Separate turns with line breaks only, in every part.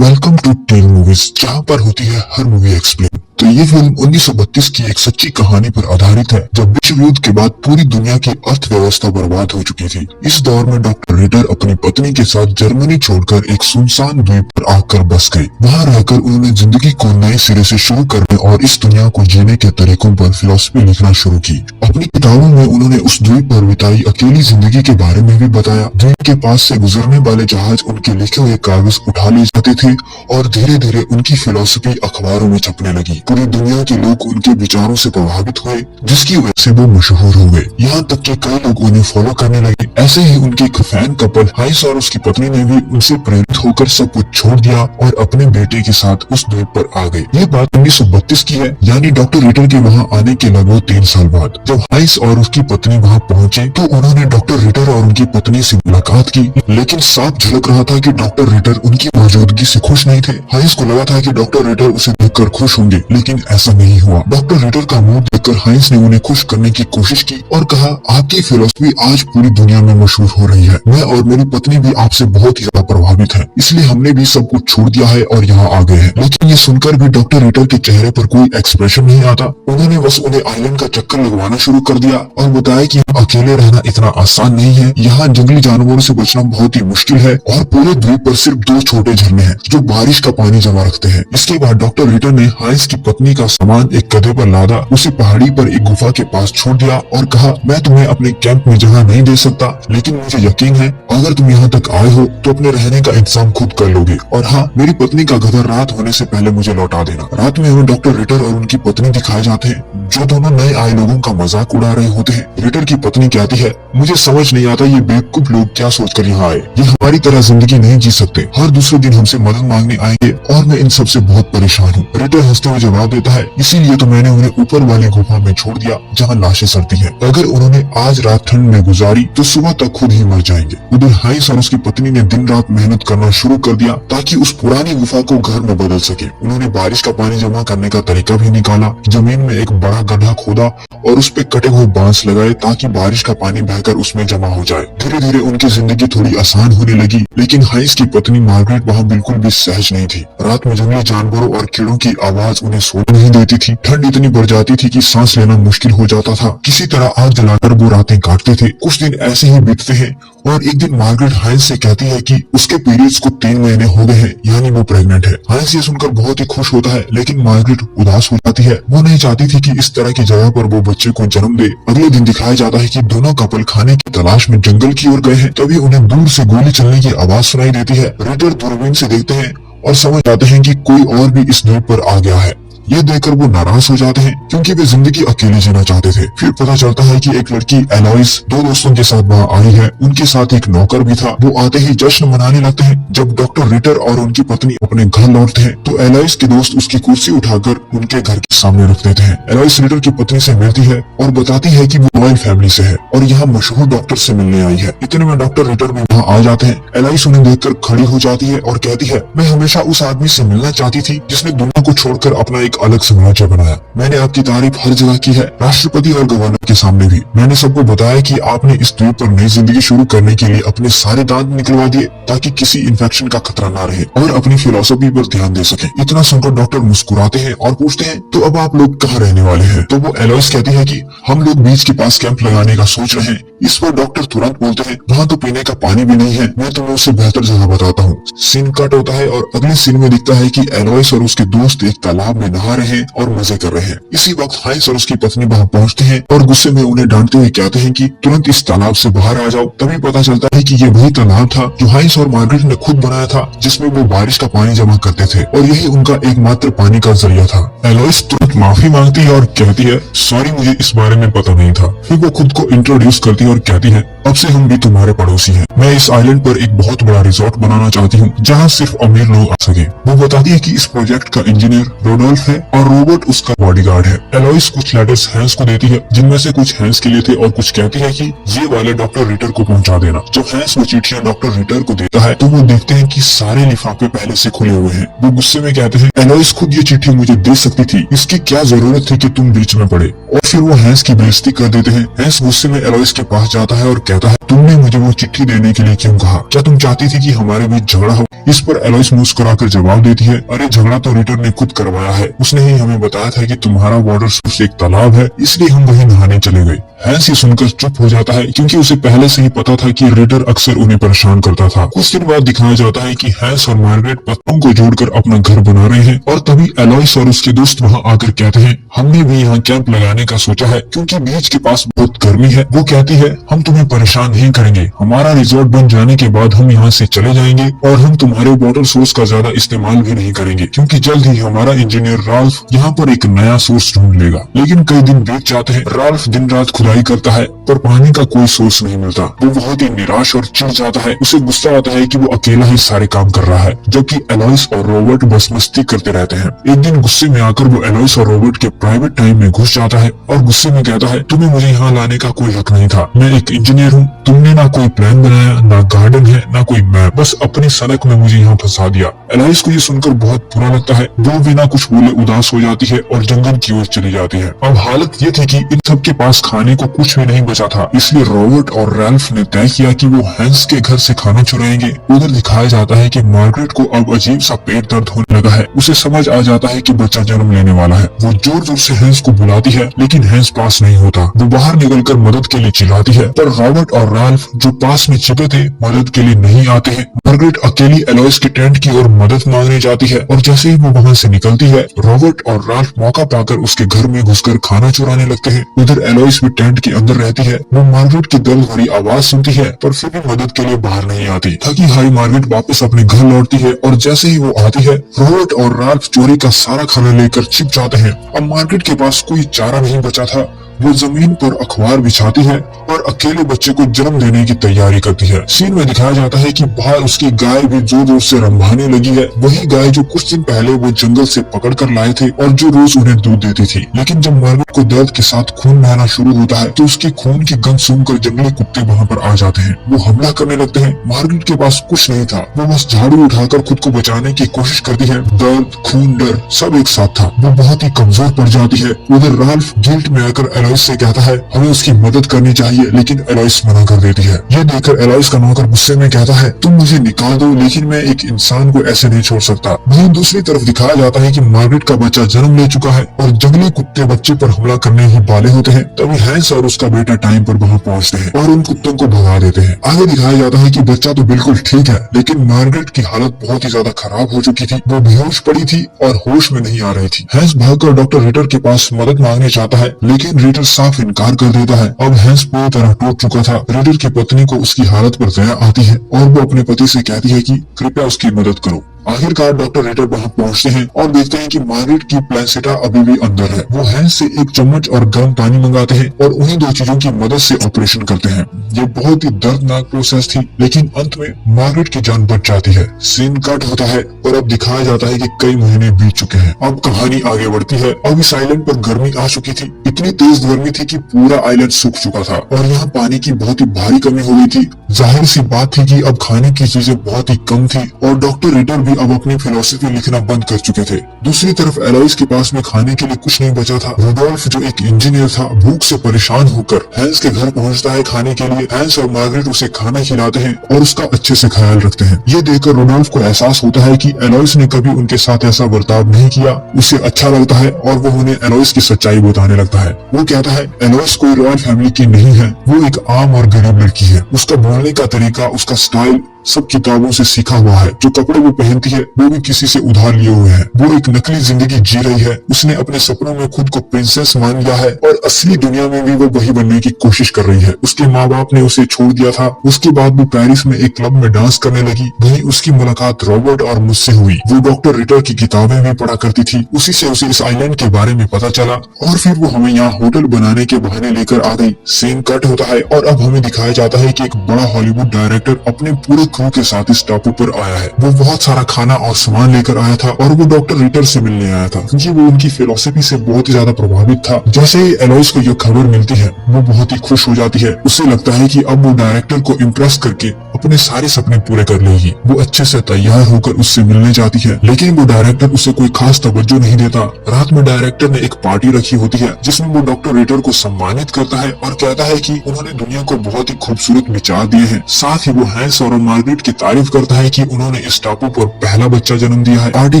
Welcome to tell movies, जहाँ पर होती है हर मूवी एक्सप्लेन। तो ये फिल्म 1932 की एक सच्ची कहानी पर आधारित है, जब विश्व युद्ध के बाद पूरी दुनिया की अर्थव्यवस्था बर्बाद हो चुकी थी। इस दौर में डॉक्टर रिटर अपनी पत्नी के साथ जर्मनी छोड़कर एक सुनसान द्वीप पर आकर बस गए। वहाँ रहकर उन्होंने जिंदगी को नए सिरे से शुरू करने और इस दुनिया को जीने के तरीकों पर फिलॉसफी लिखना शुरू की। अपनी किताबों में उन्होंने उस द्वीप पर बिताई अकेली जिंदगी के बारे में भी बताया। द्वीप के पास से गुजरने वाले जहाज उनके लिखे हुए कागज उठा ले जाते थे और धीरे धीरे उनकी फिलॉसफी अखबारों में छपने लगी। पूरी दुनिया के लोग उनके विचारों से प्रभावित हुए, जिसकी वजह से वो मशहूर हो गए। यहाँ तक कि कई लोग उन्हें फॉलो करने लगे। ऐसे ही उनके एक फैन कपल हाइस और उसकी पत्नी ने भी उनसे प्रेरित होकर सब कुछ छोड़ दिया और अपने बेटे के साथ उस द्वीप पर आ गए। ये बात 1932 की है, यानी डॉक्टर रिटर के वहाँ आने के लगभग 3 साल बाद। जब हाइस और उसकी पत्नी वहाँ पहुँचे तो उन्होंने डॉक्टर रिटर और उनकी पत्नी से मुलाकात की, लेकिन साफ झलक रहा था कि डॉक्टर रिटर उनकी मौजूदगी से खुश नहीं थे। हाइस को लगा था कि डॉक्टर रिटर उसे देखकर खुश होंगे, लेकिन ऐसा नहीं हुआ। डॉक्टर रिटर का मुंह देखकर हाइस ने उन्हें खुश करने की कोशिश की और कहा, आपकी फिलॉसफी आज पूरी दुनिया में मशहूर हो रही है। मैं और मेरी पत्नी भी आपसे बहुत ही ज्यादा प्रभावित हैं, इसलिए हमने भी सब कुछ छोड़ दिया है और यहाँ आ गए हैं। लेकिन ये सुनकर भी डॉक्टर रिटर के चेहरे पर कोई एक्सप्रेशन नहीं आता। उन्होंने बस उन्हें आइलैंड का चक्कर लगवाना शुरू कर दिया और बताया कि अकेले रहना इतना आसान नहीं है। यहाँ जंगली जानवरों से बचना बहुत ही मुश्किल है और पूरे द्वीप पर सिर्फ 2 छोटे झरने हैं जो बारिश का पानी जमा रखते हैं। इसके बाद डॉक्टर रिटर ने हाइस की पत्नी का सामान एक गधे पर लादा, उसे पहाड़ी पर एक गुफा के पास छोड़ दिया और कहा, मैं तुम्हें अपने कैंप में जगह नहीं दे सकता, लेकिन मुझे यकीन है अगर तुम यहाँ तक आए हो तो अपने रहने का इंतजाम खुद कर लोगे। और हाँ, मेरी पत्नी का गधा रात होने से पहले मुझे लौटा देना। रात में हमें डॉक्टर रिटर और उनकी पत्नी दिखाए जाते हैं, जो दोनों नए आए लोगों का मजाक उड़ा रहे होते हैं। रिटर की पत्नी कहती है, मुझे समझ नहीं आता ये बेवकूफ लोग क्या सोचकर यहाँ आए। ये हमारी तरह जिंदगी नहीं जी सकते, हर दूसरे दिन हमसे मदद मांगने आएंगे और मैं इन सब से बहुत परेशान हूँ। रिटर हंसते हुए जवाब देता है, इसीलिए तो मैंने उन्हें ऊपर वाली गुफा में छोड़ दिया जहाँ लाशें सड़ती हैं। अगर उन्होंने आज रात ठंड में गुजारी तो सुबह तक खुद ही मर जाएंगे। उधर हाइस और उसकी पत्नी ने दिन रात मेहनत करना शुरू कर दिया ताकि उस पुरानी गुफा को घर में बदल सके। उन्होंने बारिश का पानी जमा करने का तरीका भी निकाला, जमीन में एक बड़ा गड्ढा खोदा और उस पे कटे हुए बांस लगाए ताकि बारिश का पानी बहकर उसमें जमा हो जाए। धीरे धीरे उनकी जिंदगी थोड़ी आसान होने लगी, लेकिन हाइस की पत्नी मार्गरेट वहाँ बिल्कुल भी सहज नहीं थी। रात में जंगली जानवरों और कीड़ों की आवाज उन्हें सोने नहीं देती थी। ठंड इतनी बढ़ जाती थी कि सांस लेना मुश्किल हो जाता था। किसी तरह आग जलाकर वो रातें काटते थे। कुछ दिन ऐसे ही बीतते हैं और एक दिन मार्गरेट हाइस से कहती है कि उसके पीरियड्स को 3 महीने हो गए हैं, यानी वो प्रेग्नेंट है। हाइस ये सुनकर बहुत ही खुश होता है, लेकिन मार्गरेट उदास हो जाती है। वो नहीं चाहती थी कि इस तरह की जगह पर वो बच्चे को जन्म दे। अगले दिन दिखाया जाता है कि दोनों कपल खाने की तलाश में जंगल की ओर गए हैं। तभी उन्हें दूर से गोली चलने की आवाज सुनाई देती है। रिटर दूरबीन से देखते हैं और समझ जाते हैं कि कोई और भी इस द्वीप पर आ गया है। ये देखकर वो नाराज हो जाते हैं क्योंकि वे जिंदगी अकेले जीना चाहते थे। फिर पता चलता है कि एक लड़की एलॉइस 2 दोस्तों के साथ वहाँ आई है। उनके साथ एक नौकर भी था। वो आते ही जश्न मनाने लगते हैं। जब डॉक्टर रिटर और उनकी पत्नी अपने घर लौटते हैं तो एलॉइस के दोस्त उसकी कुर्सी उठाकर उनके घर के सामने रख देते हैं। एलॉइस रिटर की पत्नी से मिलती है और बताती है कि वो रॉयल फैमिली से है और यहाँ मशहूर डॉक्टर से मिलने आई है। इतने में डॉक्टर रिटर भी वहाँ आ जाते हैं। एलॉइस उन्हें देखकर खड़ी हो जाती है और कहती है, मैं हमेशा उस आदमी से मिलना चाहती थी जिसने दुनिया को छोड़कर अपना एक अलग साम्राज्य बनाया। मैंने आपकी तारीफ हर जगह की है, राष्ट्रपति और गवर्नर के सामने भी। मैंने सबको बताया कि आपने इस द्वीप पर नई जिंदगी शुरू करने के लिए अपने सारे दांत निकलवा दिए ताकि किसी इन्फेक्शन का खतरा ना रहे और अपनी फिलॉसफी पर ध्यान दे सके। इतना सुनकर डॉक्टर मुस्कुराते हैं और पूछते हैं, तो अब आप लोग कहाँ रहने वाले हैं? तो वो एलॉइस कहती है कि हम लोग बीच के पास कैंप लगाने का सोच रहे हैं। इस पर डॉक्टर तुरंत बोलते हैं, वहाँ तो पीने का पानी भी नहीं है, मैं तुम्हें उससे बेहतर जगह बताता हूँ। सीन कट होता है और अगले सीन में दिखता है कि एलॉइस और उसके दोस्त एक तालाब में नहा रहे हैं और मजे कर रहे हैं। इसी वक्त हाइस और उसकी पत्नी वहाँ पहुँचते हैं और गुस्से में उन्हें डांटते हुए कहते हैं कि तुरंत इस तालाब से बाहर आ जाओ। तभी पता चलता है कि ये वही तालाब था जो हाइस और मार्गरेट ने खुद बनाया था, जिसमें वो बारिश का पानी जमा करते थे और यही उनका एकमात्र पानी का जरिया था। एलॉइस तुरंत माफी मांगती है और कहती है, सॉरी, मुझे इस बारे में पता नहीं था। फिर वो खुद को इंट्रोड्यूस करती है और कहती है, अब से हम भी तुम्हारे पड़ोसी हैं। मैं इस आइलैंड पर एक बहुत बड़ा रिजॉर्ट बनाना चाहती हूँ जहाँ सिर्फ अमीर लोग आ सके। वो बताती है कि इस प्रोजेक्ट का इंजीनियर रोडोल्फ है और रोबोट उसका बॉडीगार्ड है। एलॉइस कुछ लेटर्स हैंस को देती है, जिनमें से कुछ हैंस के लिए थे और कुछ कहती है कि ये वाले डॉक्टर रिटर को पहुंचा देना। जब हैंस वो चिट्ठियां डॉक्टर रिटर को देता है तो वो देखते हैं कि सारे लिफाफे पहले से खुले हुए हैं। वो गुस्से में कहते हैं, एलॉइस खुद ये चिट्ठी मुझे दे सकती थी, इसकी क्या जरूरत थी कि तुम बीच में पड़े। और फिर वो हैंस की बेइज्जती कर देते हैं। हैंस गुस्से में एलॉइस के पास पास जाता है और कहता है, तुमने मुझे वो चिट्ठी देने के लिए क्यों कहा? क्या तुम चाहती थी कि हमारे बीच झगड़ा हो? इस पर एलोइस मुस्कुराकर जवाब देती है, अरे झगड़ा तो रिटर ने खुद करवाया है। उसने ही हमें बताया था कि तुम्हारा वाटर सोर्स एक तालाब है, इसलिए हम वहीं नहाने चले गए। हैंस ये सुनकर चुप हो जाता है, क्योंकि उसे पहले से ही पता था कि रिटर अक्सर उन्हें परेशान करता था। कुछ दिन बाद दिखाया जाता है कि हैंस और मार्गरेट पत्थरों को जोड़कर अपना घर बना रहे हैं, और तभी एलोइस और उसके दोस्त वहाँ आकर कहते हैं, हमने भी यहाँ कैंप लगाने का सोचा है, क्योंकि बीच के पास बहुत गर्मी है। वो कहती है, हम तुम्हें परेशान नहीं करेंगे, हमारा रिजॉर्ट बन जाने के बाद हम यहाँ से चले जाएंगे और हम तुम्हारे वाटर सोर्स का ज्यादा इस्तेमाल भी नहीं करेंगे, क्योंकि जल्द ही हमारा इंजीनियर राल्फ यहाँ पर एक नया सोर्स ढूंढ लेगा। लेकिन कई दिन बीत जाते हैं, राल्फ दिन रात खुदाई करता है पर पानी का कोई सोर्स नहीं मिलता। वो बहुत ही निराश और चिढ़ जाता है। उसे गुस्सा आता है कि वो अकेला ही सारे काम कर रहा है, जबकि एलोइस और रॉबर्ट बस मस्ती करते रहते हैं। एक दिन गुस्से में आकर वो एलोइस और रॉबर्ट के प्राइवेट टाइम में घुस जाता है और गुस्से में कहता है, तुम्हें मुझे यहाँ लाने का कोई हक नहीं था, मैं एक इंजीनियर हूँ, तुमने ना कोई प्लान बनाया, ना गार्डन है, ना कोई मैप, बस अपनी सड़क में मुझे यहाँ फंसा दिया। एलोइस को ये सुनकर बहुत बुरा लगता है। वो बिना कुछ बोले उदास हो जाती है और जंगल की ओर चली जाती है। अब हालत ये थी कि इन सब के पास खाने को कुछ भी नहीं बचा था, इसलिए रॉबर्ट और रैल्फ ने तय किया कि वो हैंस के घर से खाना चुराएंगे। उधर दिखाया जाता है कि मार्गरेट को अब अजीब सा पेट दर्द होने लगा है। उसे समझ आ जाता है कि बच्चा जन्म लेने वाला है। वो जोर जोर से हैंस को बुलाती है, लेकिन हैंस पास नहीं होता। वो बाहर निकलकर मदद के लिए चिल्लाती है, पर रॉबर्ट और रैल्फ जो पास में छिपे थे मदद के लिए नहीं आते हैं। मार्गरेट अकेली एलोइस के टेंट की ओर मदद मांगने जाती है, और जैसे ही वो वहाँ से निकलती है, रॉबर्ट और राल्फ मौका पाकर उसके घर में घुसकर खाना चुराने लगते हैं। उधर एलोइस भी टेंट के अंदर रहती है। वो मार्गरेट की दर्द भरी आवाज सुनती है, पर फिर भी मदद के लिए बाहर नहीं आती। थकी हारी मार्गरेट वापस अपने घर लौटती है, और जैसे ही वो आती है, रॉबर्ट और राल्फ चोरी का सारा खाना लेकर छिप जाते हैं। अब मार्गरेट के पास कोई चारा नहीं बचा था। वो जमीन पर अखबार बिछाती है और अकेले बच्चे को जन्म देने की तैयारी करती है। सीन में दिखाया जाता है कि बाहर उसकी गाय भी जोर जोर से रंभाने लगी है। वही गाय जो कुछ दिन पहले वो जंगल से पकड़ कर लाए थे और जो रोज उन्हें दूध देती थी। लेकिन जब मार्गरेट को दर्द के साथ खून बहना शुरू होता है, तो उसके खून की गंध सूंघकर जंगली कुत्ते वहाँ पर आ जाते हैं। वो हमला करने लगते हैं। मार्गरेट के पास कुछ नहीं था। वो बस झाड़ू उठाकर खुद को बचाने की कोशिश करती है। दर्द, खून, डर सब एक साथ था। वो बहुत ही कमजोर पड़ जाती है। उधर राल्फ गिल्ट में आकर एलोइस से कहता है, हमें उसकी मदद करनी चाहिए, लेकिन एलोइस मना कर देती है। यह देखकर एलोइस का नौकर गुस्से में कहता है, तुम मुझे निकाल दो, लेकिन मैं एक इंसान को ऐसे नहीं छोड़ सकता। वहीं दूसरी तरफ दिखाया जाता है कि मार्गरेट का बच्चा जन्म ले चुका है और जंगली कुत्ते बच्चे पर हमला करने ही वाले होते हैं। तभी हैंस और उसका बेटा टाइम पर वहाँ पहुँचते हैं और उन कुत्तों को भगा देते हैं। आगे दिखाया जाता है कि बच्चा तो बिल्कुल ठीक है, लेकिन मार्गरेट की हालत बहुत ही ज्यादा खराब हो चुकी थी। वो बेहोश पड़ी थी और होश में नहीं आ रही थी। हैंस भागकर डॉक्टर रिटर के पास मदद मांगने चाहता है, लेकिन रिटर साफ इनकार कर देता है। अब हैंस पूरी तरह टूट चुका था। रिटर की पत्नी को उसकी हालत पर दया आती है और वो अपने पति से कहती है कि कृपया उसकी मदद करो। आखिरकार डॉक्टर रिटर वहाँ पहुँचते हैं और देखते हैं कि मार्गरेट की प्लेसेंटा अभी भी अंदर है। वो हैंस से एक चम्मच और गर्म पानी मंगाते हैं और उन्हीं दो चीजों की मदद से ऑपरेशन करते हैं। ये बहुत ही दर्दनाक प्रोसेस थी, लेकिन अंत में मार्गरेट की जान बच जाती है। सीन कट होता है और अब दिखाया जाता है कि कई महीने बीत चुके हैं। अब कहानी आगे बढ़ती है। अब इस आइलैंड पर गर्मी आ चुकी थी। इतनी तेज गर्मी थी कि पूरा आइलैंड सूख चुका था और यहाँ पानी की बहुत ही भारी कमी हो गई थी। जाहिर सी बात थी कि अब खाने की चीजें बहुत ही कम थी और डॉक्टर रिटर भी अब अपनी फिलोसफी लिखना बंद कर चुके थे। दूसरी तरफ एलोइस के पास में खाने के लिए कुछ नहीं बचा था। रोडोल्फ जो एक इंजीनियर था, भूख से परेशान होकर हैंस के घर पहुंचता है खाने के लिए। हैंस और मार्गरेट उसे खाना खिलाते हैं और उसका अच्छे से ख्याल रखते हैं। ये देखकर रोडोल्फ को एहसास होता है कि एलोइस ने कभी उनके साथ ऐसा बर्ताव नहीं किया। उसे अच्छा लगता है और वो उन्हें एलोइस की सच्चाई बताने लगता है। वो कहता है एलोइस कोई रॉयल फैमिली की नहीं है, वो एक आम और गरीब लड़की है। उसका बोलने का तरीका, उसका स्टाइल सब किताबों से सीखा हुआ है। जो कपड़े वो पहनती है वो भी किसी से उधार लिए हुए हैं। वो एक नकली जिंदगी जी रही है। उसने अपने सपनों में खुद को प्रिंसेस मान लिया है और असली दुनिया में भी वो वही बनने की कोशिश कर रही है। उसके माँ बाप ने उसे छोड़ दिया था। उसके बाद वो पेरिस में एक क्लब में डांस करने लगी। वहीं उसकी मुलाकात रॉबर्ट और मुझसे हुई। वो डॉक्टर रिटर की किताबें भी पढ़ा करती थी। उसी से उसे इस आइलैंड के बारे में पता चला और फिर वो हमें यहाँ होटल बनाने के बहाने लेकर आ गई। सीन कट होता है और अब हमें दिखाया जाता है कि एक बड़ा हॉलीवुड डायरेक्टर अपने पूरे क्रू के साथ इस टापू पर आया है। वो बहुत सारा खाना और सामान लेकर आया था और वो डॉक्टर रिटर रिटर से मिलने आया था, क्योंकि वो उनकी फिलॉसफी से बहुत ही ज्यादा प्रभावित था। जैसे ही एलोइस को यह खबर मिलती है, वो बहुत ही खुश हो जाती है। उसे लगता है कि अब वो डायरेक्टर को इम्प्रेस करके अपने सारे सपने पूरे कर लेगी। वो अच्छे से तैयार होकर उससे मिलने जाती है, लेकिन वो डायरेक्टर उसे कोई खास तवज्जो नहीं देता। रात में डायरेक्टर ने एक पार्टी रखी होती है, जिसमें वो डॉक्टर रिटर को सम्मानित करता है और कहता है कि उन्होंने दुनिया को बहुत ही खूबसूरत विचार दिए हैं। साथ ही वो हैंस और मार्गरेट की तारीफ करता है कि उन्होंने इस टापू पर पहला बच्चा जन्म दिया है। पार्टी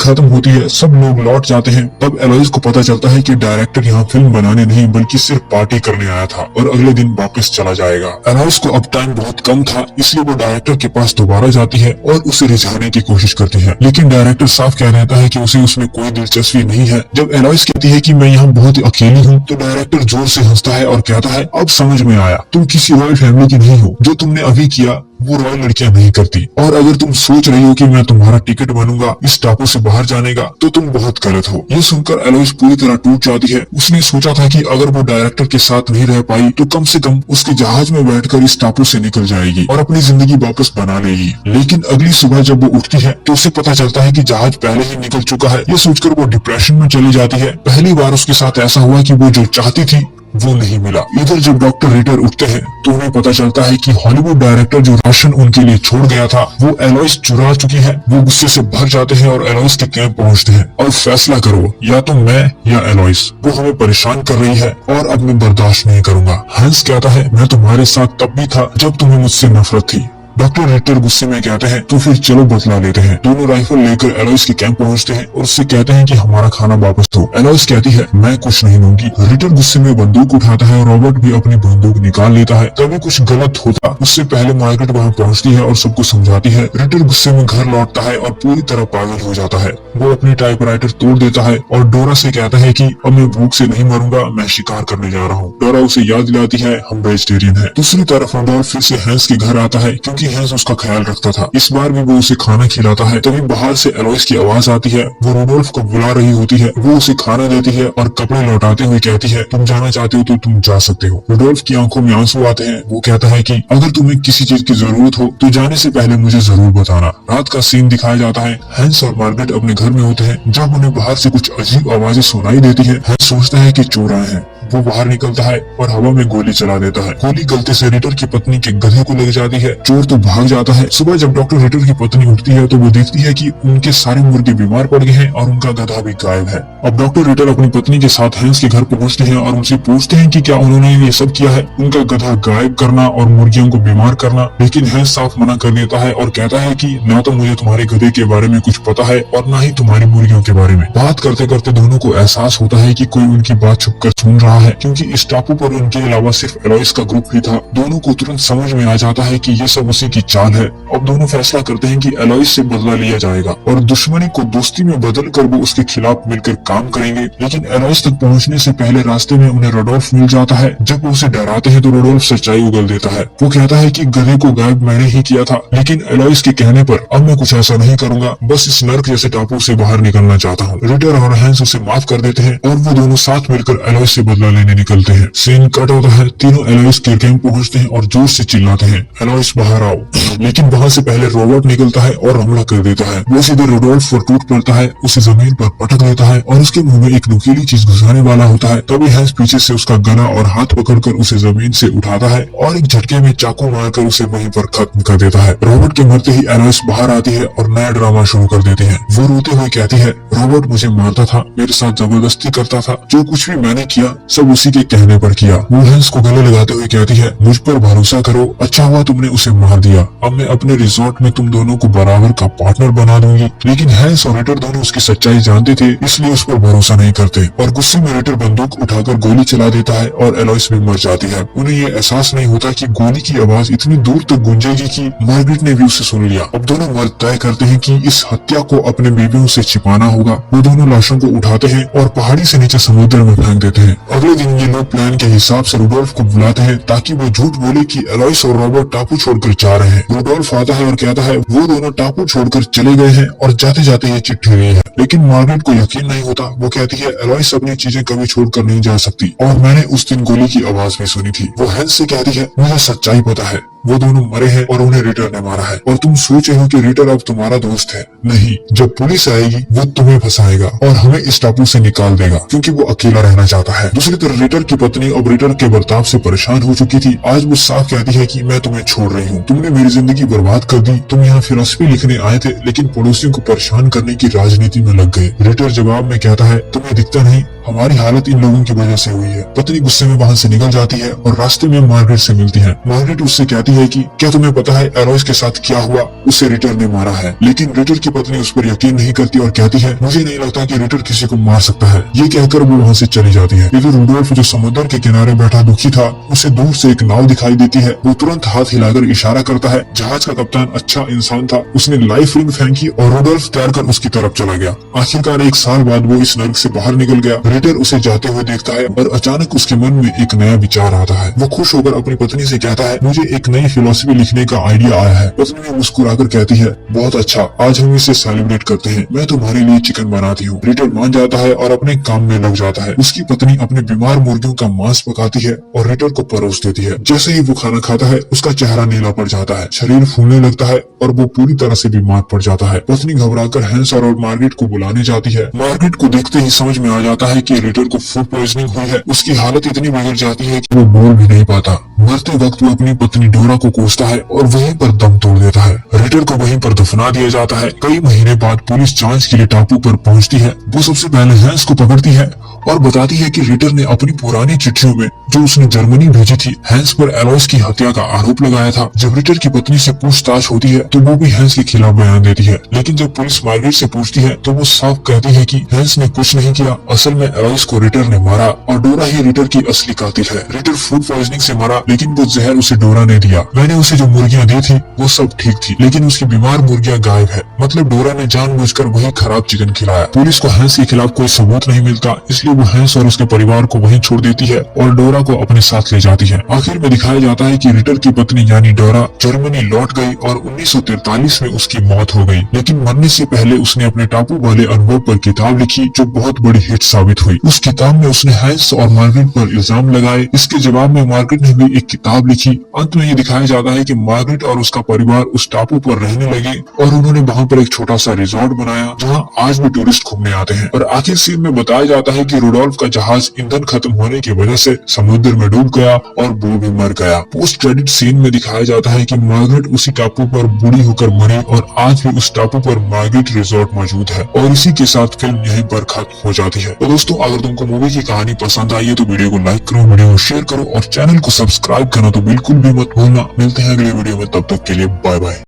खत्म होती है, सब लोग लौट जाते हैं। तब एलोइस को पता चलता है कि डायरेक्टर यहाँ फिल्म बनाने नहीं बल्कि सिर्फ पार्टी करने आया था और अगले दिन वापस चला जाएगा। एलोइस को अब टाइम बहुत कम था, इसलिए वो डायरेक्टर के पास दोबारा जाती है और उसे रिझाने की कोशिश करती है, लेकिन डायरेक्टर साफ कह देता है कि उसे उसमें कोई दिलचस्पी नहीं है। जब एलोइस कहती है कि मैं यहाँ बहुत ही अकेली हूँ, तो डायरेक्टर जोर से हंसता है और कहता है, अब समझ में आया, तुम किसी रॉयल फैमिली की नहीं हो। जो तुमने अभी किया वो रॉयल लड़कियां नहीं करती, और अगर तुम सोच रही हो कि मैं तुम्हारा टिकट बनूंगा इस टापू से बाहर जाने का, तो तुम बहुत गलत हो। ये सुनकर एलोइस पूरी तरह टूट जाती है। उसने सोचा था कि अगर वो डायरेक्टर के साथ नहीं रह पाई तो कम से कम उसके जहाज में बैठकर इस टापू से निकल जाएगी और अपनी जिंदगी वापस बना लेगी। लेकिन अगली सुबह जब वो उठती है तो उसे पता चलता है कि जहाज पहले ही निकल चुका है। ये सोचकर वो डिप्रेशन में चली जाती है। पहली बार उसके साथ ऐसा हुआ कि वो जो चाहती थी वो नहीं मिला। इधर जब डॉक्टर रिटर उठते हैं तो उन्हें पता चलता है कि हॉलीवुड डायरेक्टर जो राशन उनके लिए छोड़ गया था वो एलोइस चुरा चुकी है। वो गुस्से से भर जाते हैं और एलोइस के कैंप पहुंचते हैं और फैसला करो, या तो मैं या एलोइस। वो हमें परेशान कर रही है और अब मैं बर्दाश्त नहीं करूंगा। हैंस कहता है, मैं तुम्हारे साथ तब भी था जब तुम्हें मुझसे नफरत थी। डॉक्टर रिटर गुस्से में कहते हैं, तो फिर चलो बदला लेते हैं। दोनों राइफल लेकर एलोइस के कैंप पहुंचते हैं और उससे कहते हैं कि हमारा खाना वापस दो। एलोइस कहती है, मैं कुछ नहीं दूंगी। रिटर गुस्से में बंदूक उठाता है और रॉबर्ट भी अपनी बंदूक निकाल लेता है। तभी कुछ गलत होता, उससे पहले मार्गरेट वहाँ पहुँचती है और सबको समझाती है। रिटर गुस्से में घर लौटता है और पूरी तरह पागल हो जाता है। वो अपनी टाइपराइटर तोड़ देता है और डोरा से कहता है कि अब मैं भूख से नहीं मरूंगा, मैं शिकार करने जा रहा हूँ। डोरा उसे याद दिलाती है, हम वेजिटेरियन है। दूसरी तरफ रडोल्फ फिर से हैंस के घर आता है, क्योंकि हैंस उसका ख्याल रखता था। इस बार भी वो उसे खाना खिलाता है। तभी बाहर से एलोइस की आवाज आती है। वो रडोल्फ को बुला रही होती है। वो उसे खाना देती है और कपड़े लौटाते हुए कहती है, तुम जाना चाहते हो तो तुम जा सकते हो। रडोल्फ की आंखों में आंसू आते हैं। वो कहता है कि अगर तुम्हें किसी चीज की जरूरत हो तो जाने से पहले मुझे जरूर बताना। रात का सीन दिखाया जाता है। हैंस और मार्गरेट अपने घर में होते हैं जब उन्हें बाहर से कुछ अजीब आवाजें सुनाई देती है। हैंस सोचता है कि चोर आए हैं। वो बाहर निकलता है और हवा में गोली चला देता है। गोली गलती से रिटर की पत्नी के गधे को लग जाती है। चोर तो भाग जाता है। सुबह जब डॉक्टर रिटर की पत्नी उठती है तो वो देखती है कि उनके सारे मुर्गे बीमार पड़ गए हैं और उनका गधा भी गायब है। अब डॉक्टर रिटर अपनी पत्नी के साथ हैंस के घर पहुंचते हैं और उनसे पूछते हैं कि क्या उन्होंने ये सब किया है, उनका गधा गायब करना और मुर्गियों को बीमार करना। लेकिन हैंस साफ मना कर देता है और कहता है कि ना तो मुझे तुम्हारे गधे के बारे में कुछ पता है और ना ही तुम्हारी मुर्गियों के बारे में। बात करते करते दोनों को एहसास होता है कि कोई उनकी बात छुप कर सुन रहा है, क्योंकि इस टापू पर उनके अलावा सिर्फ एलोइस का ग्रुप ही था। दोनों को तुरंत समझ में आ जाता है कि ये सब उसी की चाल है। अब दोनों फैसला करते हैं कि एलोइस से बदला लिया जाएगा और दुश्मनी को दोस्ती में बदल कर वो उसके खिलाफ मिलकर काम करेंगे। लेकिन एलोइस तक पहुंचने से पहले रास्ते में उन्हें रडोल्फ मिल जाता है। जब वो उसे डराते हैं तो रडोल्फ सच्चाई उगल देता है। वो कहता है कि गधे को गायब मैंने ही किया था, लेकिन एलोइस के कहने पर अब मैं कुछ ऐसा नहीं करूंगा, बस इस नर्क जैसे टापू से बाहर निकलना चाहता हूँ। रिटर और हैंस उसे माफ कर देते हैं और वो दोनों साथ मिलकर एलोइस से बदला लेने निकलते हैं। सीन कट होता है। तीनों एलोइस के कैंप पहुंचते हैं और जोर से चिल्लाते हैं, एलोइस बाहर आओ। लेकिन वहां से पहले रॉबर्ट निकलता है और हमला कर देता है। वो सीधे रडोल्फ पर टूट पड़ता है, उसे जमीन पर पटक देता है और उसके मुंह में एक नुकीली चीज घुसाने वाला होता है। तभी हैंस पीछे से उसका गला और हाथ पकड़कर उसे जमीन से उठाता है और एक झटके में चाकू मारकर उसे वहीं पर खत्म कर देता है। रॉबर्ट के मरते ही एलोइस बाहर आती है और नया ड्रामा शुरू कर देते हैं। वो रोते हुए कहती है, रॉबर्ट मुझे मारता था, मेरे साथ जबरदस्ती करता था, जो कुछ भी मैंने किया सब उसी के कहने पर किया। वो हैंस को गले लगाते हुए कहती है, मुझ पर भरोसा करो, अच्छा हुआ तुमने उसे मार दिया। अब मैं अपने रिजॉर्ट में तुम दोनों को बराबर का पार्टनर बना दूंगी। लेकिन हैंस और रिटर दोनों उसकी सच्चाई जानते थे, इसलिए उस पर भरोसा नहीं करते और गुस्से में रिटर बंदूक उठाकर गोली चला देता है और एलोइस भी मर जाती है। उन्हें ये एहसास नहीं होता कि गोली की आवाज इतनी दूर तक गूंजेगी कि मार्गरेट ने भी उसे सुन लिया। अब दोनों मर्द तय करते हैं कि इस हत्या को अपने बीवियों से छिपाना होगा। वो दोनों लाशों को उठाते हैं और पहाड़ी से नीचे समुद्र में फेंक देते हैं। अगले दिन ये लोग प्लान के हिसाब से रुडोल्फ को बुलाते हैं ताकि वो झूठ बोले कि एलॉइस और रॉबर्ट टापू छोड़कर जा रहे हैं। रुडोल्फ आता है और कहता है वो दोनों टापू छोड़कर चले गए हैं और जाते जाते ये चिट्ठी हुई है। लेकिन मार्गरेट को यकीन नहीं होता। वो कहती है एलॉइस अपनी चीजें कभी छोड़कर नहीं जा सकती और मैंने उस दिन गोली की आवाज भी सुनी थी। वो हैंस से कहती है मुझे सच्चाई पता है, वो दोनों मरे हैं और उन्हें रिटर ने मारा है और तुम सोच रहे हो कि रिटर अब तुम्हारा दोस्त है। नहीं, जब पुलिस आएगी वो तुम्हें फंसाएगा और हमें इस टापू से निकाल देगा क्योंकि वो अकेला रहना चाहता है। दूसरी तरफ रिटर की पत्नी अब रिटर के बर्ताव से परेशान हो चुकी थी। आज वो साफ कहती है कि मैं तुम्हें छोड़ रही हूँ, तुमने मेरी जिंदगी बर्बाद कर दी। तुम यहाँ फिलॉसफी लिखने आए थे लेकिन पड़ोसियों को परेशान करने की राजनीति में लग गए। रिटर जवाब में कहता है तुम्हें दिखता नहीं, हमारी हालत इन लोगों की वजह से हुई है। पत्नी गुस्से में वहाँ से निकल जाती है और रास्ते में मार्गरेट से मिलती है। मार्गरेट उससे कहती है कि क्या तुम्हें पता है एलॉइस के साथ क्या हुआ, उसे रिटर ने मारा है। लेकिन रिटर की पत्नी उस पर यकीन नहीं करती और कहती है मुझे नहीं लगता कि रिटर किसी को मार सकता है। ये कहकर वो वहाँ से चली जाती है। इधर रुडोल्फ जो समुद्र के किनारे बैठा दुखी था, उसे दूर से एक नाव दिखाई देती है। वो तुरंत हाथ हिलाकर इशारा करता है। जहाज का कप्तान अच्छा इंसान था, उसने लाइफ रिंग फेंकी और रुडोल्फ तैरकर उसकी तरफ चला गया। आखिरकार 1 साल बाद वो इस नर्क से बाहर निकल गया। रिटर उसे जाते हुए देखता है और अचानक उसके मन में एक नया विचार आता है। वो खुश होकर अपनी पत्नी से कहता है मुझे एक नई फिलॉसफी लिखने का आइडिया आया है। पत्नी भी मुस्कुराकर कहती है बहुत अच्छा, आज हम इसे सेलिब्रेट करते हैं, मैं तुम्हारे लिए चिकन बनाती हूँ। रिटर मान जाता है और अपने काम में लग जाता है। उसकी पत्नी अपने बीमार मुर्गियों का मांस पकाती है और रिटर को परोस देती है। जैसे ही वो खाना खाता है उसका चेहरा नीला पड़ जाता है, शरीर फूलने लगता है और वो पूरी तरह से बीमार पड़ जाता है। पत्नी घबराकर हैंस और मार्गरेट को बुलाने जाती है। मार्गरेट को देखते ही समझ में आ जाता है कि रिटर को फूड पॉइजनिंग हुई है। उसकी हालत इतनी बिगड़ जाती है कि वो बोल भी नहीं पाता। मरते वक्त वो अपनी पत्नी डोरा को कोसता है और वहीं पर दम तोड़ देता है। रिटर को वहीं पर दफना दिया जाता है। कई महीने बाद पुलिस जांच के लिए टापू पर पहुंचती है। वो सबसे पहले हैंस को पकड़ती है और बताती है कि रिटर ने अपनी पुरानी चिट्ठियों में जो उसने जर्मनी भेजी थी हैंस पर एलॉइस की हत्या का आरोप लगाया था। जब रिटर की पत्नी से पूछताछ होती है तो वो भी हैंस के खिलाफ बयान देती है। लेकिन जब पुलिस मार्गरेट से पूछती है तो वो साफ कहती है कि हैंस ने कुछ नहीं किया, असल में एलॉइस को रिटर ने मारा और डोरा ही रिटर की असली कातिल है। रिटर फूड पॉइजनिंग से मरा लेकिन वो जहर उसे डोरा ने दिया। मैंने उसे जो मुर्गियां दी थी वो सब ठीक थी लेकिन उसकी बीमार मुर्गियां गायब है। मतलब डोरा ने जानबूझकर वही खराब चिकन खिलाया। पुलिस को हैंस के खिलाफ कोई सबूत नहीं मिलता, इसलिए वो हैंस और उसके परिवार को वहीं छोड़ देती है और डोरा को अपने साथ ले जाती है। आखिर में दिखाया जाता है कि रिटर की पत्नी यानी डोरा जर्मनी लौट गई और 1943 में उसकी मौत हो गई। लेकिन मरने से पहले उसने अपने टापू वाले अनुभव पर किताब लिखी जो बहुत बड़ी हिट साबित हुई। उस किताब में उसने हैंस और मार्गरेट पर इल्जाम लगाए। इसके जवाब में मार्गरेट ने भी एक किताब लिखी। अंत में ये दिखाया जाता है कि मार्गरेट और उसका परिवार उस टापू पर रहने लगे और उन्होंने वहाँ पर एक छोटा सा रिजॉर्ट बनाया जहाँ आज भी टूरिस्ट घूमने आते हैं। और आखिर सीन में बताया जाता है कि रुडोल्फ का जहाज ईंधन खत्म होने की वजह से समुद्र में डूब गया और वो भी मर गया। पोस्ट क्रेडिट सीन में दिखाया जाता है कि मार्गरेट उसी टापू पर बूढ़ी होकर मरी और आज भी उस टापू पर मार्गरेट रिजॉर्ट मौजूद है। और इसी के साथ फिल्म यहीं पर खत्म हो जाती है। तो दोस्तों अगर तुमको मूवी की कहानी पसंद आई है तो वीडियो को लाइक करो, वीडियो को शेयर करो और चैनल को सब्सक्राइब करना तो बिल्कुल भी मत भूलना। मिलते हैं अगले वीडियो में, तब तक के लिए बाय बाय।